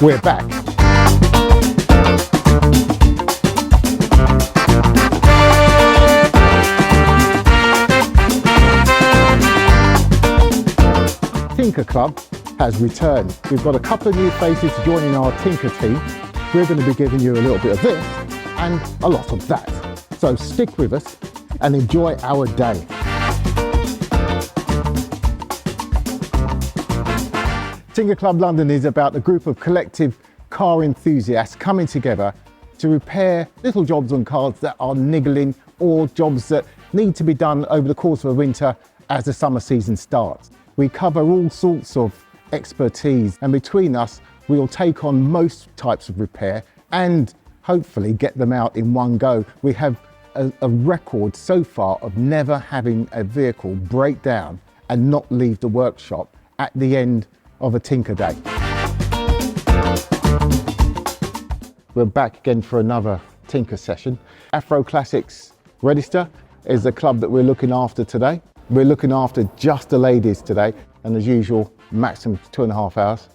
we're back. Tinker Club has returned. We've got a couple of new faces joining our Tinker team. We're going to be giving you a little bit of this and a lot of that. So stick with us and enjoy our day. Tinker Club London is about a group of collective car enthusiasts coming together to repair little jobs on cars that are niggling or jobs that need to be done over the course of a winter as the summer season starts. We cover all sorts of expertise, and between us we'll take on most types of repair and hopefully get them out in one go. We have a record so far of never having a vehicle break down and not leave the workshop at the end of a Tinker Day. We're back again for another Tinker session. Afro Classics Register is the club that we're looking after today. We're looking after just the ladies today, and as usual, maximum 2.5 hours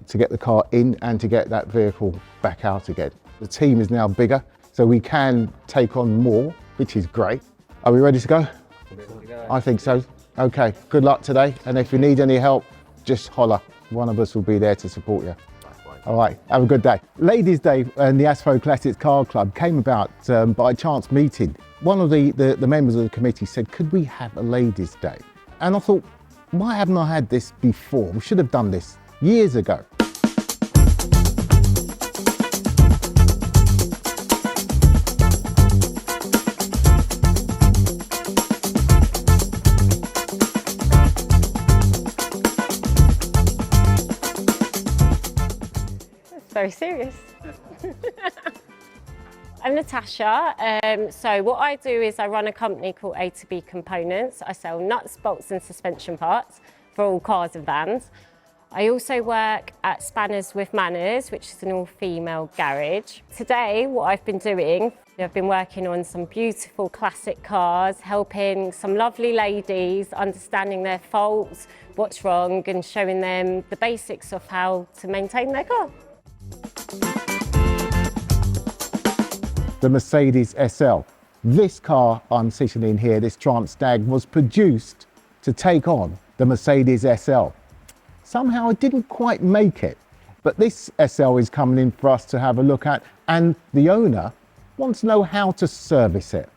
to get the car in and to get that vehicle back out again. The team is now bigger, so we can take on more, which is great. Are we ready to go? I think so. Okay, good luck today, and if you need any help, just holler. One of us will be there to support you. All right, have a good day. Ladies' Day and the Afro Classics Car Club came about by chance meeting. One of the members of the committee said, could we have a Ladies' Day? And I thought, why haven't I had this before? We should have done this years ago. Very serious. I'm Natasha. So what I do is I run a company called A to B Components. I sell nuts, bolts and suspension parts for all cars and vans. I also work at Spanners with Manners, which is an all-female garage. Today, what I've been doing, I've been working on some beautiful classic cars, helping some lovely ladies, understanding their faults, what's wrong, and showing them the basics of how to maintain their car. The Mercedes SL. This car I'm sitting in here, this Trance Stag, was produced to take on the Mercedes SL. Somehow it didn't quite make it, but this SL is coming in for us to have a look at, and the owner wants to know how to service it.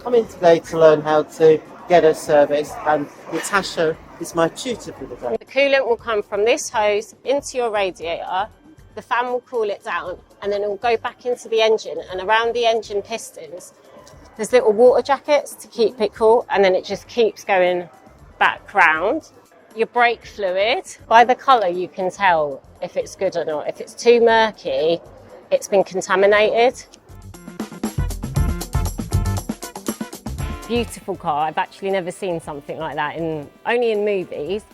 I'm in today to learn how to get a service, and Natasha is my tutor for the day. The coolant will come from this hose into your radiator, the fan will cool it down, and then it will go back into the engine, and around the engine pistons there's little water jackets to keep it cool, and then it just keeps going back round. Your brake fluid, by the colour you can tell if it's good or not. If it's too murky, it's been contaminated. Beautiful car. I've actually never seen something like that, only in movies.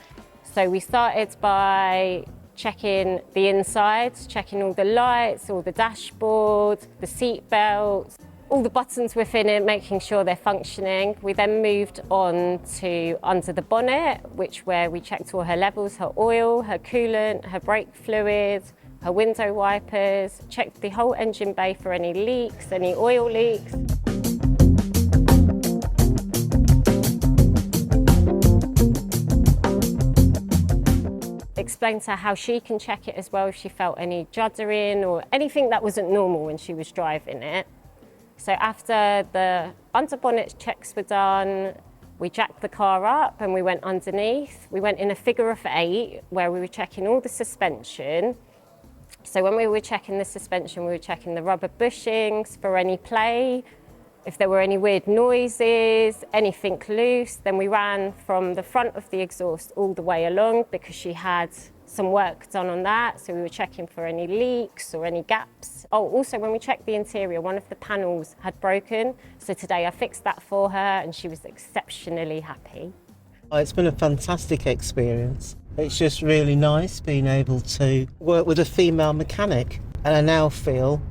So we started by checking the insides, checking all the lights, all the dashboard, the seat belts, all the buttons within it, making sure they're functioning. We then moved on to under the bonnet, where we checked all her levels, her oil, her coolant, her brake fluid, her window wipers, checked the whole engine bay for any leaks, any oil leaks. Explained to her how she can check it as well if she felt any juddering or anything that wasn't normal when she was driving it. So after the under bonnet checks were done, we jacked the car up and we went underneath. We went in a figure of 8 where we were checking all the suspension. So when we were checking the suspension, we were checking the rubber bushings for any play, if there were any weird noises, anything loose. Then we ran from the front of the exhaust all the way along because she had some work done on that. So we were checking for any leaks or any gaps. Oh, also when we checked the interior, one of the panels had broken. So today I fixed that for her and she was exceptionally happy. It's been a fantastic experience. It's just really nice being able to work with a female mechanic, and I now feel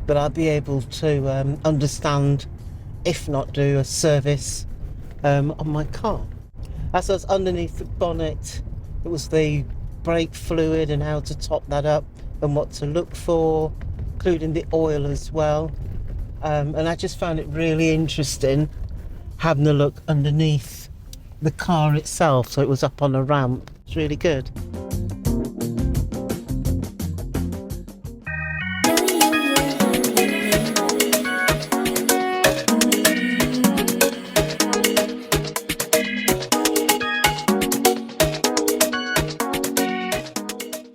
that I'll be able to understand, if not do a service, on my car. As I was underneath the bonnet, it was the brake fluid and how to top that up and what to look for, including the oil as well. And I just found it really interesting having a look underneath the car itself. So it was up on a ramp. It's really good.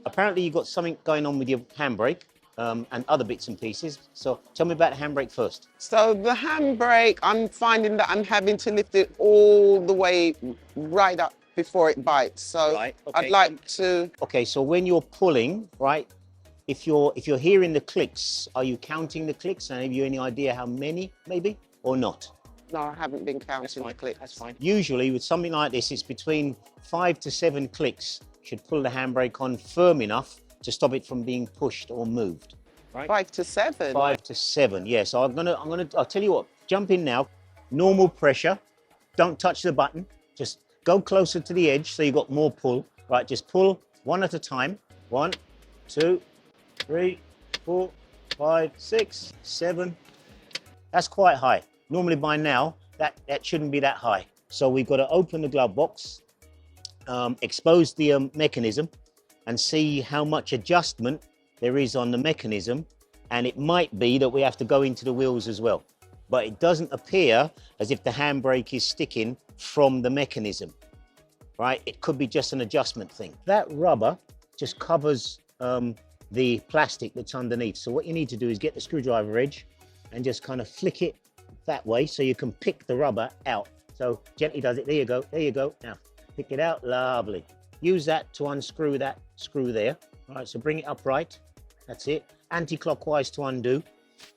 Apparently you've got something going on with your handbrake and other bits and pieces. So tell me about the handbrake first. So the handbrake, I'm finding that I'm having to lift it all the way right up before it bites. So Right, okay. I'd like to. Okay, so when you're pulling, right, if you're hearing the clicks, are you counting the clicks? And have you any idea how many, maybe, or not? No, I haven't been counting the clicks. That's fine. Usually with something like this, it's between 5 to 7 clicks. Should pull the handbrake on firm enough to stop it from being pushed or moved. Right? 5 to 7. 5 to 7. Yeah. So I'll tell you what. Jump in now. Normal pressure. Don't touch the button. Just go closer to the edge so you've got more pull. Right. Just pull one at a time. 1, 2, 3, 4, 5, 6, 7. That's quite high. Normally by now that shouldn't be that high. So we've got to open the glove box. Expose the mechanism and see how much adjustment there is on the mechanism, and it might be that we have to go into the wheels as well, but it doesn't appear as if the handbrake is sticking from the mechanism, right? It could be just an adjustment thing. That rubber just covers the plastic that's underneath, so what you need to do is get the screwdriver edge and just kind of flick it that way so you can pick the rubber out. So gently does it. There you go, there you go. Now pick it out, lovely. Use that to unscrew that screw there. All right, so bring it upright, that's it. Anti-clockwise to undo,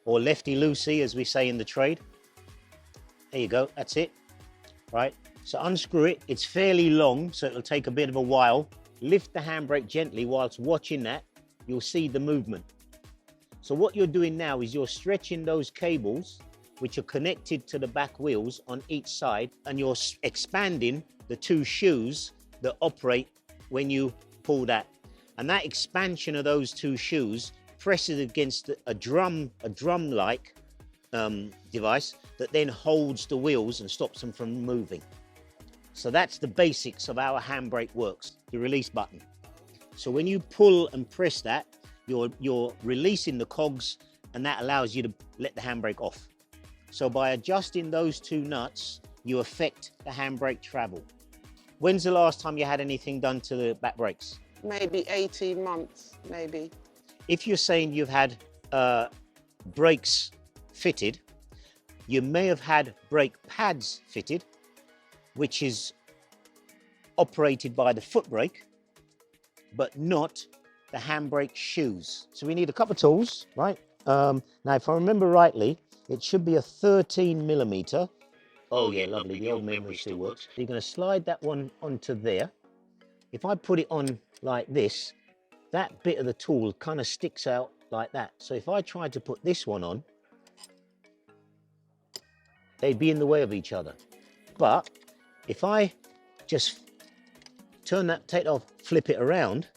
or lefty-loosey as we say in the trade. There you go, that's it. Right, so unscrew it, it's fairly long, so it'll take a bit of a while. Lift the handbrake gently whilst watching that, you'll see the movement. So what you're doing now is you're stretching those cables, which are connected to the back wheels on each side, and you're expanding the 2 shoes that operate when you pull that. And that expansion of those 2 shoes presses against a drum-like device that then holds the wheels and stops them from moving. So that's the basics of how a handbrake works, the release button. So when you pull and press that, you're releasing the cogs, and that allows you to let the handbrake off. So by adjusting those 2 nuts, you affect the handbrake travel. When's the last time you had anything done to the back brakes? Maybe 18 months, maybe. If you're saying you've had brakes fitted, you may have had brake pads fitted, which is operated by the foot brake, but not the handbrake shoes. So we need a couple of tools, right? Now, if I remember rightly, it should be a 13mm. Oh yeah, lovely, the old memory still works. So you're gonna slide that one onto there. If I put it on like this, that bit of the tool kind of sticks out like that. So if I tried to put this one on, they'd be in the way of each other. But if I just turn that, take it off, flip it around,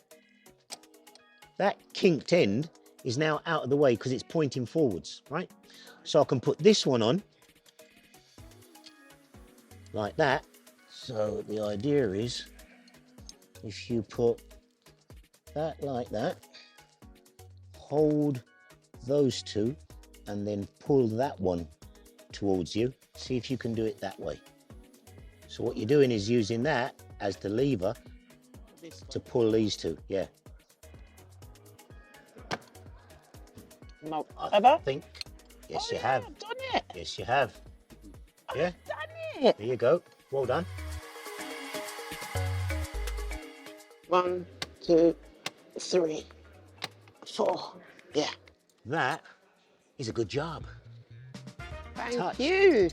that kinked end is now out of the way because it's pointing forwards, right? So I can put this one on like that. So the idea is, if you put that like that, hold those 2, and then pull that one towards you. See if you can do it that way. So what you're doing is using that as the lever to pull these 2, yeah. No, I think, yes, you have. I've done it. Yes, you have. Yeah, I've done it. there you go. Well done. 1, 2, 3, 4. Yeah. That is a good job. Thank you.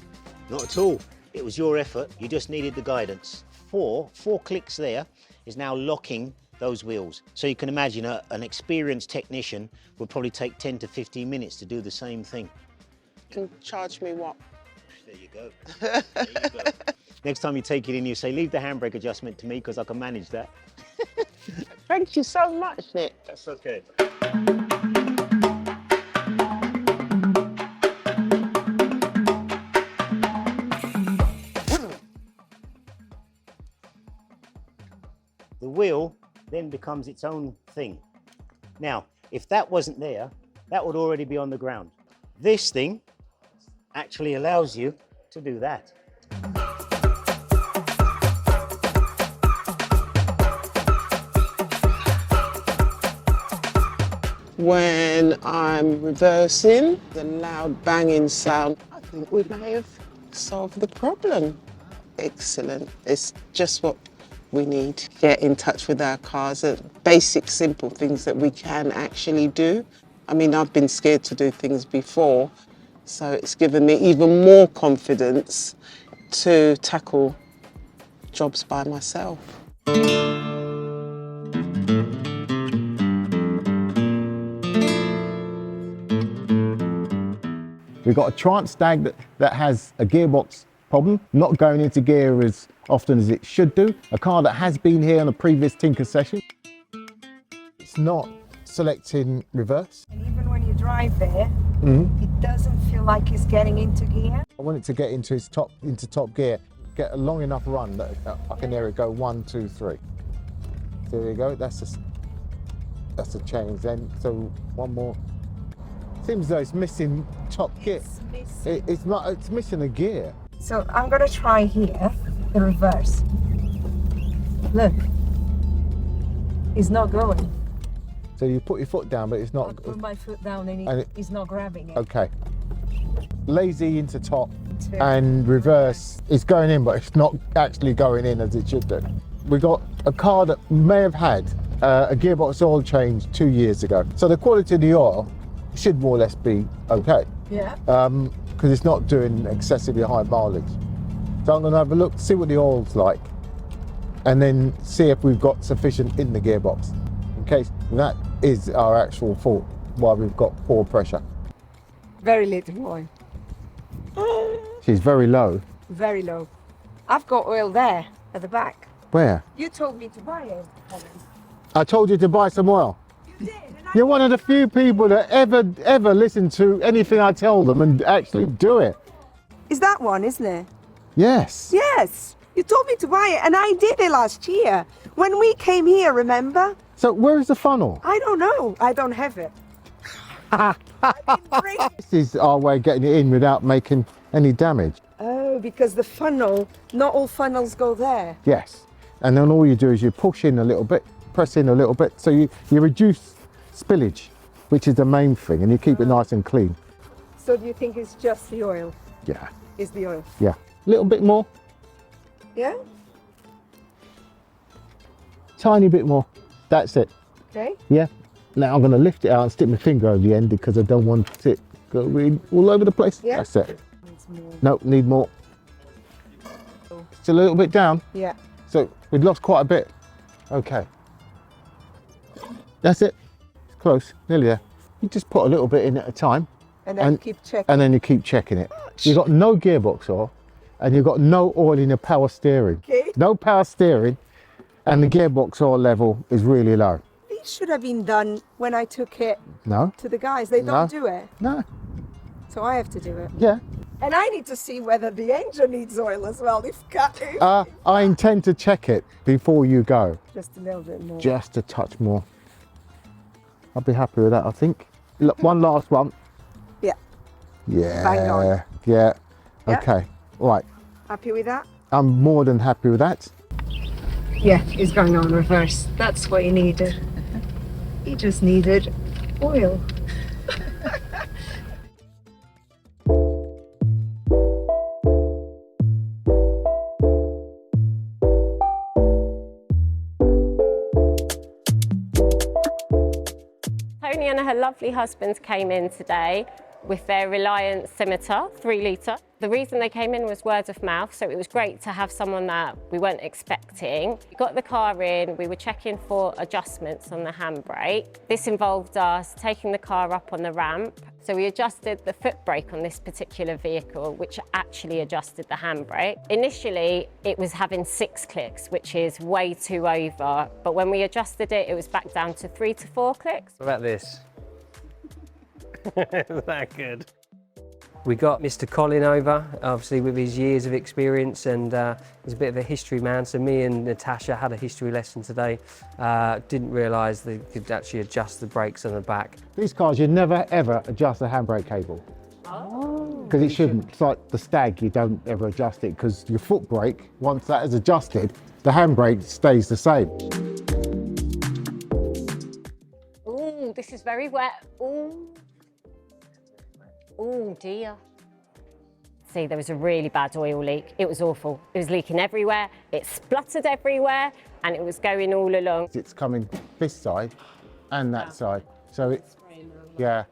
Not at all. It was your effort. You just needed the guidance. 4 clicks there is now locking those wheels. So you can imagine an experienced technician would probably take 10 to 15 minutes to do the same thing. Can charge me what? There you go. There you go. Next time you take it in, you say, leave the handbrake adjustment to me because I can manage that. Thank you so much, Nick. That's okay. The wheel then becomes its own thing. Now, if that wasn't there, that would already be on the ground. This thing actually allows you to do that. When I'm reversing, the loud banging sound, I think we may have solved the problem. Excellent. It's just what we need. Get in touch with our cars, basic, simple things that we can actually do. I mean, I've been scared to do things before, so it's given me even more confidence to tackle jobs by myself. We've got a trance stag that has a gearbox problem, not going into gear as often as it should do. A car that has been here on a previous Tinker session. It's not selecting reverse. And even when you drive there, it doesn't feel like it's getting into gear. I want it to get into top gear, get a long enough run that I can hear it go 1, 2, 3. So there you go, that's a change then. So one more. Seems as though it's missing top gear. It's missing a gear. So I'm gonna try here, the reverse. Look, it's not going. So you put your foot down, but it's not. I put my foot down and it's not grabbing it. Okay. Lazy into top and reverse. It's going in, but it's not actually going in as it should do. We got a car that may have had a gearbox oil change 2 years ago. So the quality of the oil should more or less be okay. Yeah. Because it's not doing excessively high mileage. So I'm going to have a look, see what the oil's like, and then see if we've got sufficient in the gearbox. In case that is our actual fault, why we've got poor pressure. Very little oil. She's very low. Very low. I've got oil there at the back. Where? You told me to buy it. I told you to buy some oil. You did. And You're one of the few people that ever listen to anything I tell them and actually do it. Is that one, isn't it? Yes. Yes. You told me to buy it, and I did it last year when we came here. Remember? So where is the funnel? I don't know. I don't have it. I didn't bring it. This is our way of getting it in without making any damage. Oh, because the funnel, not all funnels go there. Yes. And then all you do is you push in a little bit, press in a little bit, so you reduce spillage, which is the main thing, and you keep it nice and clean. So do you think it's just the oil? Yeah. Is the oil? Yeah. A little bit more, Yeah? tiny bit more. That's it. Okay. Yeah. Now I'm going to lift it out and stick my finger over the end because I don't want it going all over the place. Yeah. That's it. Needs more. No, need more. It's a little bit down. Yeah. So we've lost quite a bit. Okay. That's it. It's close, nearly there. You just put a little bit in at a time. And then keep checking. And then you keep checking it. You've got no gearbox oil and you've got no oil in your power steering. Okay. No power steering and the gearbox oil level is really low. These should have been done when I took it No? to the guys. They don't do it. No. So I have to do it. Yeah. And I need to see whether the engine needs oil as well. I intend to check it before you go. Just a little bit more. Just a touch more. I'll be happy with that, I think. Look, one last one. Yeah. Yeah. Bang on. Yeah. Yeah. Okay. Right. Happy with that? I'm more than happy with that. Yeah, it's going on reverse. That's what he needed. He just needed oil. Tony and her lovely husband came in today. with their Reliant scimitar, 3 litre. The reason they came in was word of mouth, so it was great to have someone that we weren't expecting. We got the car in, we were checking for adjustments on the handbrake. This involved us taking the car up on the ramp. So we adjusted the foot brake on this particular vehicle, which actually adjusted the handbrake. Initially, it was having 6 clicks, which is way too over. But when we adjusted it, it was back down to 3 to 4 clicks. What about this? Isn't that good? We got Mr. Colin over, obviously with his years of experience, and he's a bit of a history man. So me and Natasha had a history lesson today. Didn't realise they could actually adjust the brakes on the back. These cars, you never ever adjust the handbrake cable. Because it shouldn't. It's like the Stag, you don't ever adjust it because your foot brake, once that is adjusted, the handbrake stays the same. Ooh, this is very wet. Ooh. Oh dear. See, there was a really bad oil leak. It was awful. It was leaking everywhere, it spluttered everywhere, and it was going all along. It's coming this side and that side. So it's, yeah,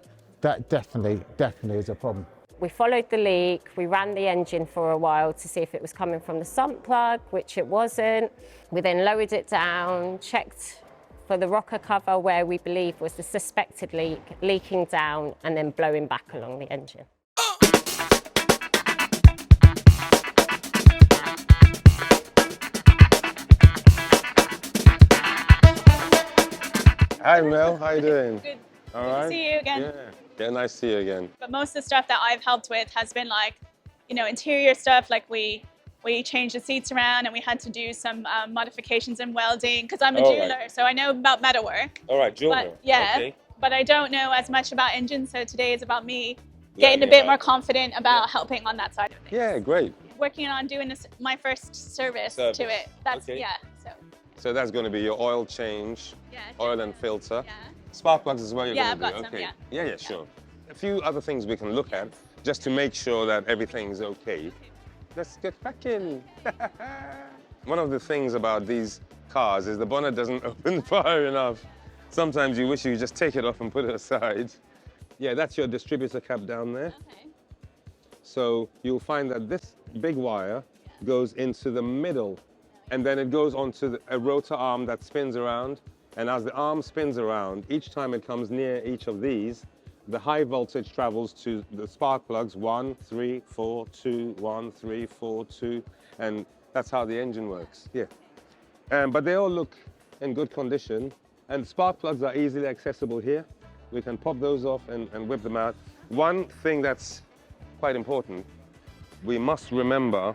that definitely is a problem. We followed the leak, we ran the engine for a while to see if it was coming from the sump plug, which it wasn't. We then lowered it down, checked for the rocker cover where we believe was the suspected leak, leaking down and then blowing back along the engine. Hi Mel, how you doing? Good. All Good right. to see you again. Yeah, nice to see you again. But most of the stuff that I've helped with has been like, you know, interior stuff. Like we changed the seats around and we had to do some modifications in welding because I'm a jeweler, so I know about metalwork. All right, jeweler. But yeah, Okay. but I don't know as much about engines. So today is about me getting a bit more confident about helping on that side of things. Yeah, great. Working on doing this, my first service to it. That's Okay. yeah. So that's going to be your oil change, Yeah. oil and filter. Yeah. Spark plugs as well you're Yeah, going to do, I've got some, okay. yeah. Yeah, sure. A few other things we can look at just to make sure that everything's okay. Let's get back in. One of the things about these cars is the bonnet doesn't open far enough. Sometimes you wish you just take it off and put it aside. Yeah, that's your distributor cap down there. Okay. So you'll find that this big wire goes into the middle, and then it goes onto a rotor arm that spins around. And as the arm spins around, each time it comes near each of these, the high voltage travels to the spark plugs, 1, 3, 4, 2, 1, 3, 4, 2, and that's how the engine works, yeah. But they all look in good condition, and spark plugs are easily accessible here. We can pop those off and whip them out. One thing that's quite important, we must remember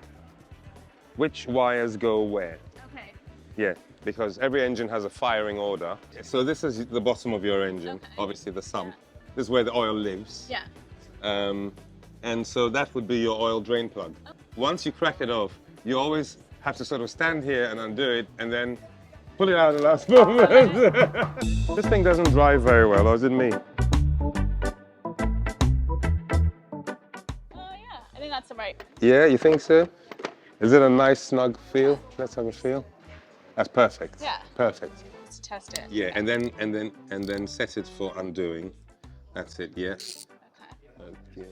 which wires go where. Okay. Yeah, because every engine has a firing order. So this is the bottom of your engine, obviously the sump. This is where the oil lives. Yeah. And so that would be your oil drain plug. Once you crack it off, you always have to sort of stand here and undo it and then pull it out at the last moment. This thing doesn't drive very well, or is it me? Oh yeah, I think that's right. Yeah, you think so? Is it a nice snug feel? Let's have a feel. That's perfect. Yeah. Perfect. Let's test it. Yeah, and then set it for undoing. That's it, yes. Okay.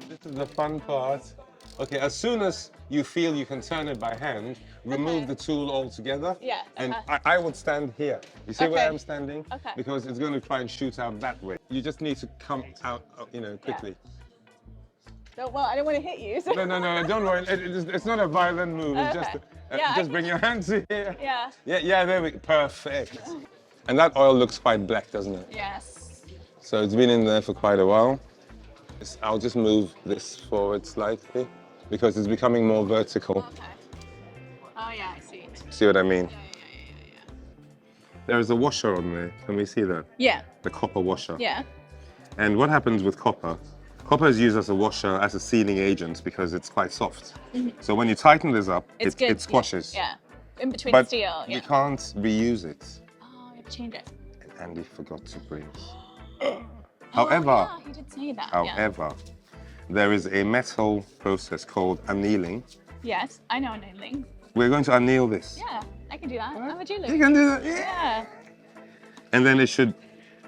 This is the fun part. Okay, as soon as you feel you can turn it by hand, remove the tool altogether. Yeah. And I would stand here. You see where I'm standing? Okay. Because it's going to try and shoot out that way. You just need to come out, you know, quickly. So, well, I don't want to hit you. So. No, don't worry. It's not a violent move. It's just, just bring your hands here. Yeah. Yeah, there we go. Perfect. And that oil looks quite black, doesn't it? Yes. So it's been in there for quite a while. I'll just move this forward slightly because it's becoming more vertical. Okay. Oh yeah, I see. See what I mean? Yeah. There is a washer on there. Can we see that? Yeah. The copper washer. Yeah. And what happens with copper? Copper is used as a washer, as a sealing agent because it's quite soft. So when you tighten this up, it squashes. Yeah. In between But steel. Yeah. you can't reuse it. Oh, you have to change it. And Andy forgot to bring. However, He did say that. however, there is a metal process called annealing. Yeah. Yes, I know annealing. We're going to anneal this. Yeah, I can do that. I'm a jeweler. You can do that, Yeah. And then it should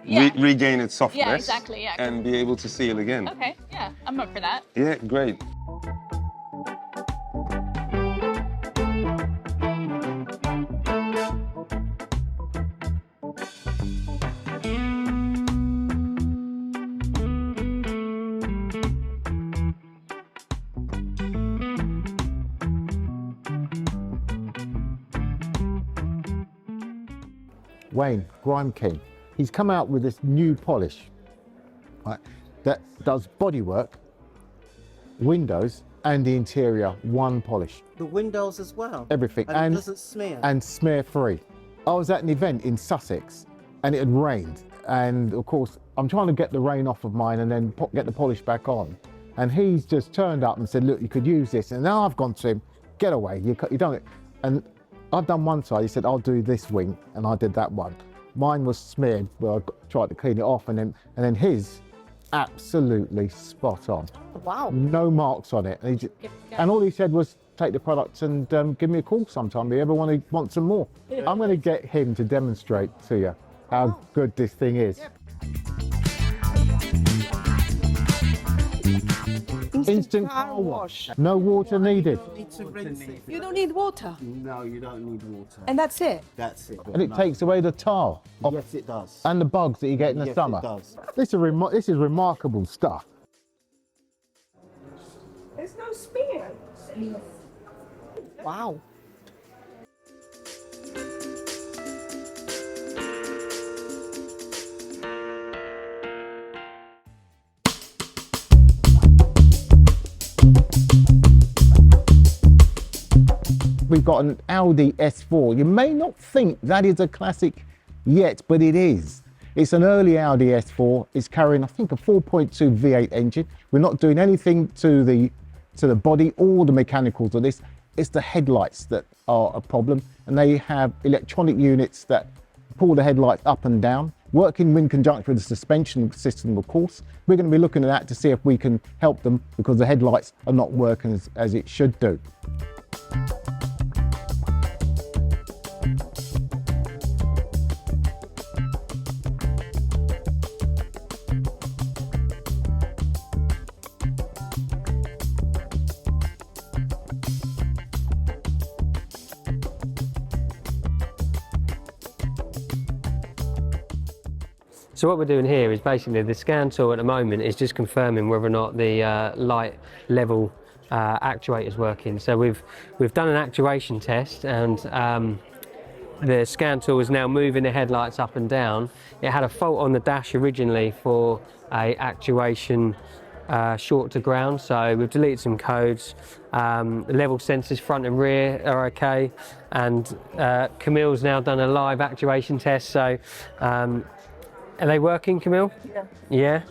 regain its softness. Yeah, exactly, yeah. And be able to seal again. Okay, yeah, I'm up for that. Yeah, great. Wayne, Grime King, he's come out with this new polish, right, that does bodywork, windows, and the interior, one polish. The windows as well. Everything. And it doesn't smear. And smear free. I was at an event in Sussex and it had rained. And of course, I'm trying to get the rain off of mine and then get the polish back on. And he's just turned up and said, look, you could use this. And now I've gone to him, get away, you done it. And I've done one side, he said, I'll do this wing, and I did that one. Mine was smeared, where I tried to clean it off, and then his, absolutely spot on. Wow. No marks on it. And all he said was, take the products and give me a call sometime if you ever want some more. Yeah. I'm going to get him to demonstrate to you how good this thing is. Yeah. Instant car wash. No water needed. You don't need water? No, you don't need water. And that's it? That's it. And it takes away the tar. Yes, it does. And the bugs that you get in the summer. Yes, it does. This is remarkable stuff. There's no smear. Wow. We've got an Audi S4. You may not think that is a classic yet, but it is. It's an early Audi S4. It's carrying, I think, a 4.2 V8 engine. We're not doing anything to the body or the mechanicals of this. It's the headlights that are a problem, and they have electronic units that pull the headlights up and down, working in conjunction with the suspension system, of course. We're going to be looking at that to see if we can help them because the headlights are not working as it should do. So what we're doing here is basically the scan tool at the moment is just confirming whether or not the light level actuator is working. So we've done an actuation test, and the scan tool is now moving the headlights up and down. It had a fault on the dash originally for a actuation short to ground, so we've deleted some codes. The level sensors front and rear are okay, and Camille's now done a live actuation test. So are they working, Camille? Yeah. Yeah?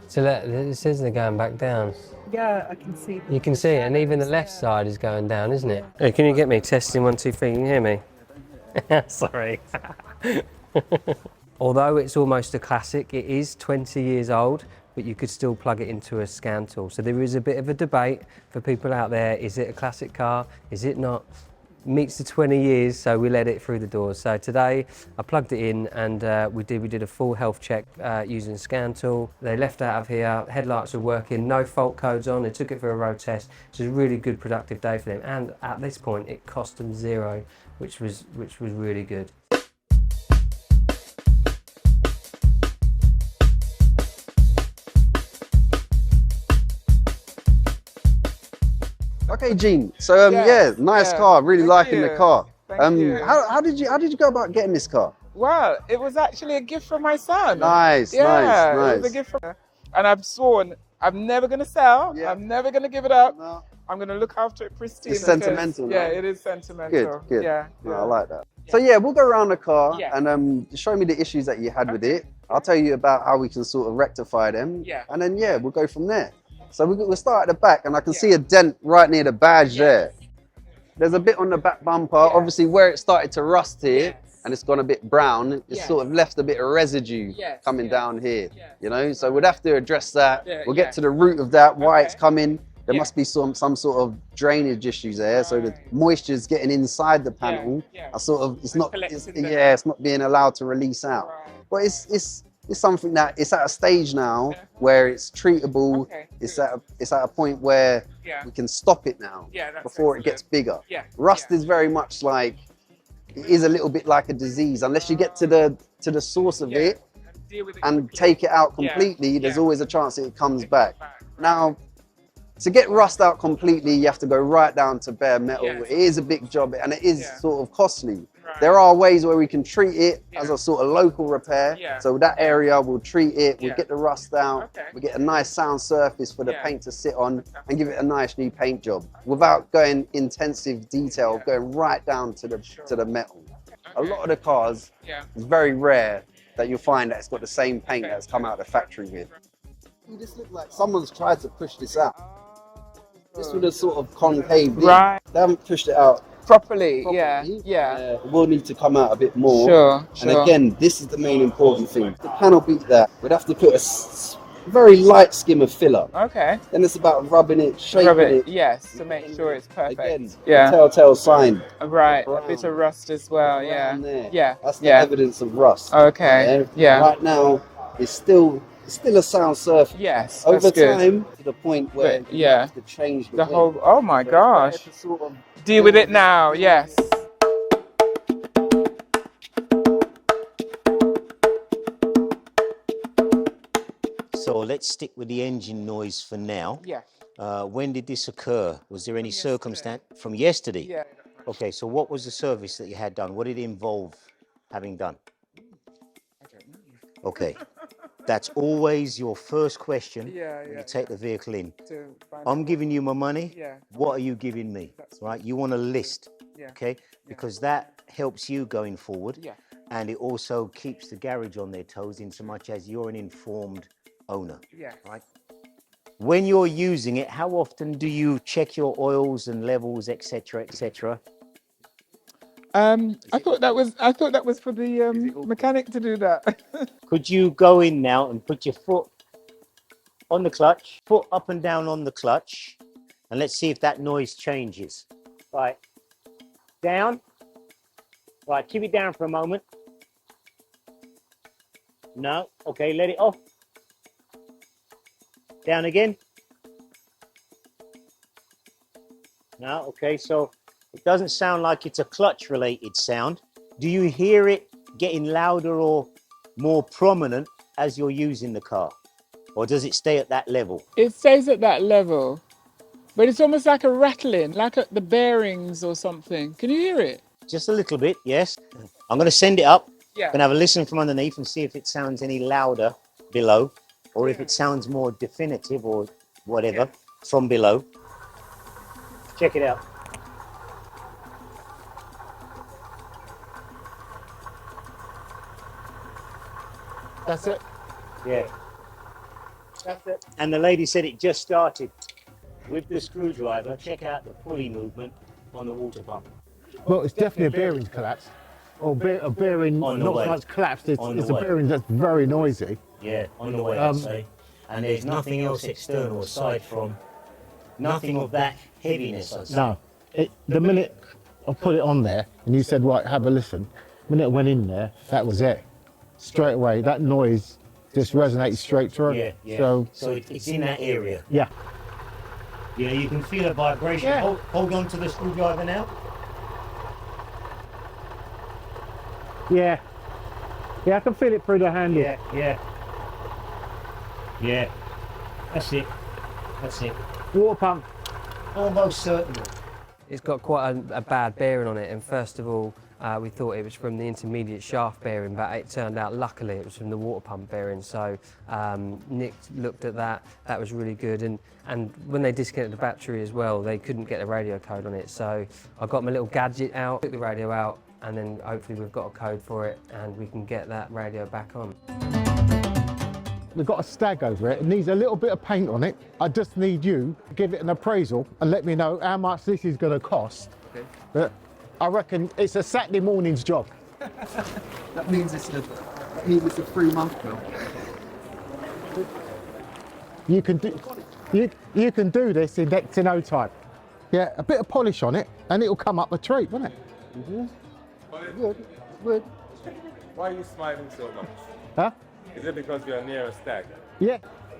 So look, it says they're going back down. Yeah, I can see. You can see it, and even the left side is going down, isn't it? Hey, can you get me testing 1, 2, 3? Can you hear me? Sorry. Although it's almost a classic, it is 20 years old, but you could still plug it into a scan tool. So there is a bit of a debate for people out there. Is it a classic car? Is it not? Meets the 20 years, so we let it through the doors. So today I plugged it in, and we did a full health check using a scan tool. They left out of here, headlights are working, no fault codes on. They took it for a road test. It was a really good productive day for them, and at this point it cost them zero, which was really good. Okay, Gene. So nice car. Really liking the car. Thank you. How did you go about getting this car? Well, it was actually a gift from my son. Nice, yeah, nice. It was a gift from, and I've sworn I'm never gonna sell. Yeah. I'm never gonna give it up. No. I'm gonna look after it pristine. It's sentimental. Yeah, it is sentimental. Good. Yeah. No, I like that. So yeah, we'll go around the car Yeah. and show me the issues that you had with it. I'll tell you about how we can sort of rectify them. Yeah. And then we'll go from there. So we'll start at the back, and I can see a dent right near the badge there. There's a bit on the back bumper, obviously where it started to rust here, and it's gone a bit brown. It's sort of left a bit of residue coming down here, you know? So we'd have to address that. We'll get to the root of that, why it's coming. There must be some sort of drainage issues there. So the moisture's getting inside the panel. It's not being allowed to release out. But it's something that it's at a stage now where it's treatable. Okay, It's at a point where we can stop it now before it gets bigger. Rust is very much like, it is a little bit like a disease. Unless you get to the source of it and take it out completely, there's always a chance that it comes back. Now, to get rust out completely, you have to go right down to bare metal. It is a big job and it is sort of costly. There are ways where we can treat it as a sort of local repair. So that area, we'll treat it, we'll get the rust out, we'll get a nice sound surface for the paint to sit on and give it a nice new paint job without going intensive detail, going right down to the metal. A lot of the cars, it's very rare that you'll find that it's got the same paint that's come out of the factory with. This looks like someone's tried to push this out. This would have sort of concaved in. Right. They haven't pushed it out Properly. Yeah. it will need to come out a bit more. Sure. And again, this is the main important thing. The panel beat that. We'd have to put a very light skim of filler. Okay. Then it's about rubbing it, shaping it. Yes, to make sure it's perfect. Again, yeah. the telltale sign. Right. A bit of rust as well. Yeah. Yeah. That's the evidence of rust. Okay. Yeah. Right now, it's still a sound surface. Yes. Over That's good. time, to the point where you have to change the whole. Oh my gosh. Sort of deal with it now. Yes. So let's stick with the engine noise for now. Yeah. When did this occur? Was there any circumstance from yesterday? Yeah. Okay, so what was the service that you had done? What did it involve having done? I don't know. Okay, that's always your first question when you take the vehicle in. I'm giving you my money. Yeah. What are you giving me? Right? You want a list, okay? Because that helps you going forward. Yeah. And it also keeps the garage on their toes in so much as you're an informed owner. Yeah. Right? When you're using it, how often do you check your oils and levels, etc., etc.? I thought that was for the mechanic to do that. Could you go in now and put your foot on the clutch, foot up and down on the clutch, and let's see if that noise changes. Right, down. Right, keep it down for a moment. No, okay, let it off. Down again. No, okay, so it doesn't sound like it's a clutch related sound. Do you hear it getting louder or more prominent as you're using the car? Or does it stay at that level? It stays at that level, but it's almost like a rattling, like the bearings or something. Can you hear it? Just a little bit, yes. I'm going to send it up. Yeah. I'm going to have a listen from underneath and see if it sounds any louder below, or if it sounds more definitive or whatever from below. Check it out. That's it. Yeah. That's it. And the lady said it just started. With the screwdriver, check out the pulley movement on the water pump. Well, it's definitely a bearings collapse. Or a bearing On the not way. so much collapsed, it's On the a way. bearing that's very noisy. Yeah, on the way, I'd say. And there's nothing else external aside from nothing of that heaviness, I'd say. No, the minute I put it on there and you said, right, have a listen, the minute it went in there, that was it. Straight away, that noise just resonated straight through. Yeah, yeah. So it's in that area. Yeah. Yeah, you can feel a vibration. Yeah. Hold on to the screwdriver now. Yeah. Yeah, I can feel it through the handle. Yeah, yeah. Yeah. That's it. That's it. Water pump. Almost certainly. It's got quite a bad bearing on it, and first of all, we thought it was from the intermediate shaft bearing, but it turned out luckily it was from the water pump bearing. So Nick looked at that, that was really good, and when they disconnected the battery as well, they couldn't get the radio code on it. So I got my little gadget out, took the radio out, and then hopefully we've got a code for it and we can get that radio back on. We've got a stag over it. It needs a little bit of paint on it. I just need you to give it an appraisal and let me know how much this is going to cost. Okay. But I reckon it's a Saturday morning's job. That means it's a 3-month bill. You can do this in next to no time. Yeah, a bit of polish on it and it'll come up a treat, won't it? Good. Why are you smiling so much? Huh? Is it because we are near a stag? Yeah.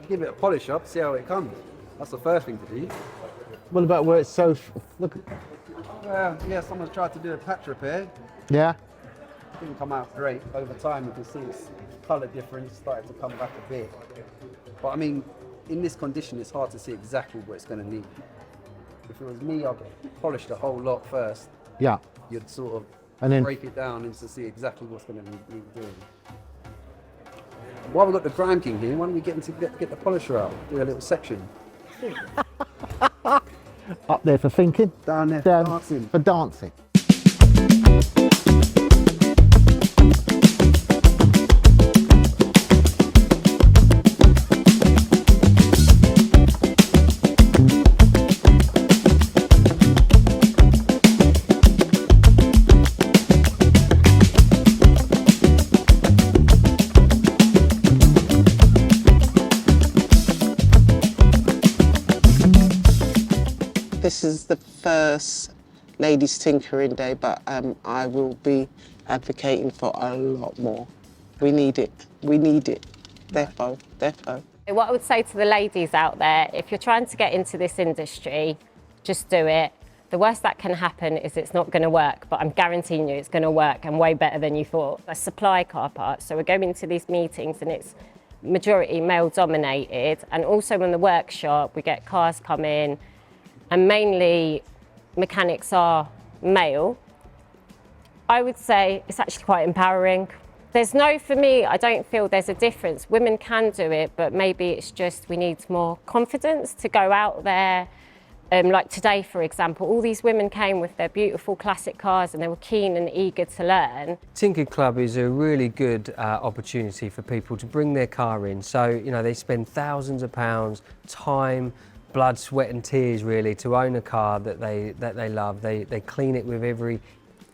Give it a polish up, see how it comes. That's the first thing to do. What about where it's so, look, Well, yeah, someone's tried to do a patch repair. yeah? Didn't come out great. Over time, you can see its colour difference starting to come back a bit. But I mean, in this condition, it's hard to see exactly what it's going to need. If it was me, I'd polish the whole lot first. Yeah. You'd sort of And then break it down and to see exactly what's going to need doing. While we've got the grime king here, why don't we get him to get the polisher out, do a little section. up there for thinking, Down there down for dancing. for dancing. This is the first Ladies Tinkering Day, but I will be advocating for a lot more. We need it. We need it. Defo, defo. What I would say to the ladies out there, if you're trying to get into this industry, just do it. The worst that can happen is it's not going to work, but I'm guaranteeing you it's going to work and way better than you thought. I supply car parts, so we're going into these meetings and it's majority male dominated, and also in the workshop we get cars come in and mainly mechanics are male. I would say it's actually quite empowering. For me, I don't feel there's a difference. Women can do it, but maybe it's just we need more confidence to go out there. Like today, for example, all these women came with their beautiful classic cars and they were keen and eager to learn. Tinker Club is a really good opportunity for people to bring their car in. So, you know, they spend thousands of pounds, time, blood, sweat and tears really to own a car that they love. They clean it with every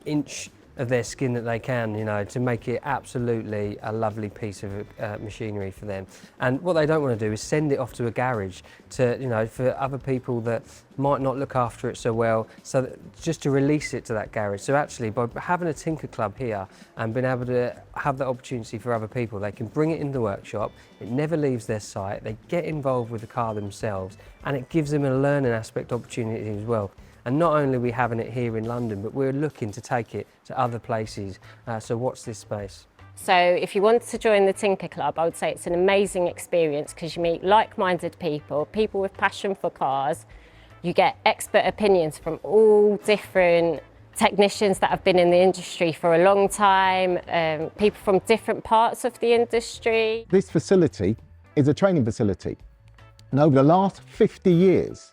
inch of their skin that they can, you know, to make it absolutely a lovely piece of machinery for them. And what they don't want to do is send it off to a garage to, you know, for other people that might not look after it so well, so that just to release it to that garage. So actually, by having a Tinker Club here and being able to have that opportunity for other people, they can bring it in the workshop, it never leaves their site, they get involved with the car themselves, and it gives them a learning aspect opportunity as well. And not only are we having it here in London, but we're looking to take it to other places. So watch this space. So if you want to join the Tinker Club, I would say it's an amazing experience because you meet like-minded people, people with passion for cars. You get expert opinions from all different technicians that have been in the industry for a long time, people from different parts of the industry. This facility is a training facility. And over the last 50 years,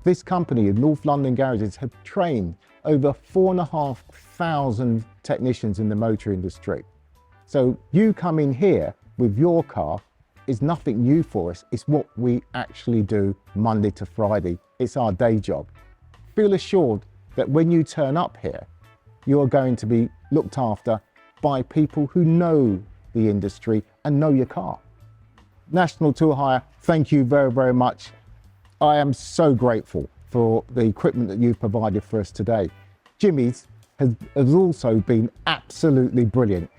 this company, North London Garages, have trained over 4,500 technicians in the motor industry. So you come in here with your car is nothing new for us. It's what we actually do Monday to Friday. It's our day job. Feel assured that when you turn up here, you're going to be looked after by people who know the industry and know your car. National Tour Hire, thank you very, very much. I am so grateful for the equipment that you've provided for us today. Jimmy's has also been absolutely brilliant.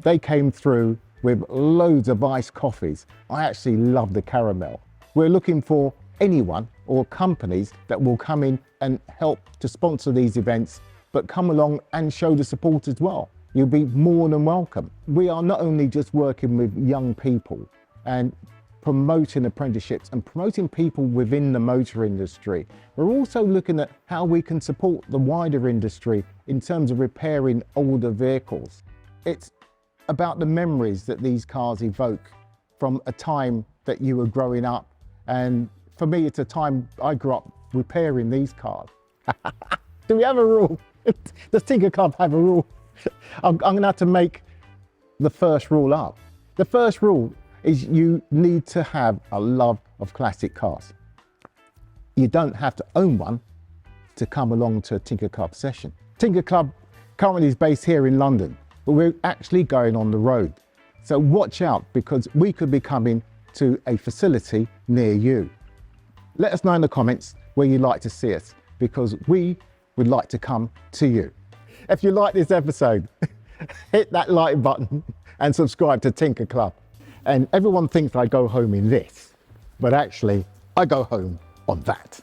They came through with loads of iced coffees. I actually love the caramel. We're looking for anyone or companies that will come in and help to sponsor these events, but come along and show the support as well. You'll be more than welcome. We are not only just working with young people and promoting apprenticeships and promoting people within the motor industry. We're also looking at how we can support the wider industry in terms of repairing older vehicles. It's about the memories that these cars evoke from a time that you were growing up. And for me, it's a time I grew up repairing these cars. Do we have a rule? Does Tinker Club have a rule? I'm gonna have to make the first rule up. The first rule is you need to have a love of classic cars. You don't have to own one to come along to a Tinker Club session. Tinker Club currently is based here in London, but we're actually going on the road. So watch out, because we could be coming to a facility near you. Let us know in the comments where you'd like to see us, because we would like to come to you. If you like this episode, hit that like button and subscribe to Tinker Club. And everyone thinks I go home in this, but actually I go home on that.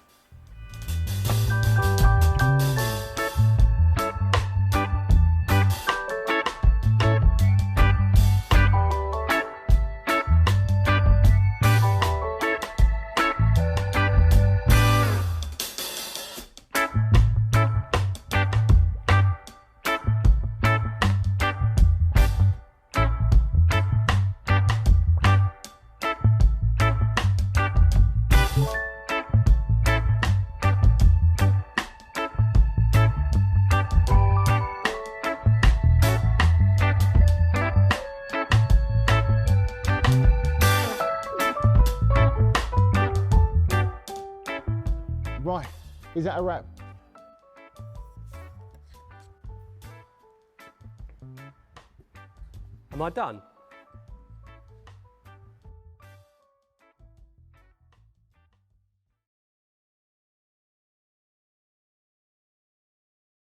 Right, is that a wrap? Am I done?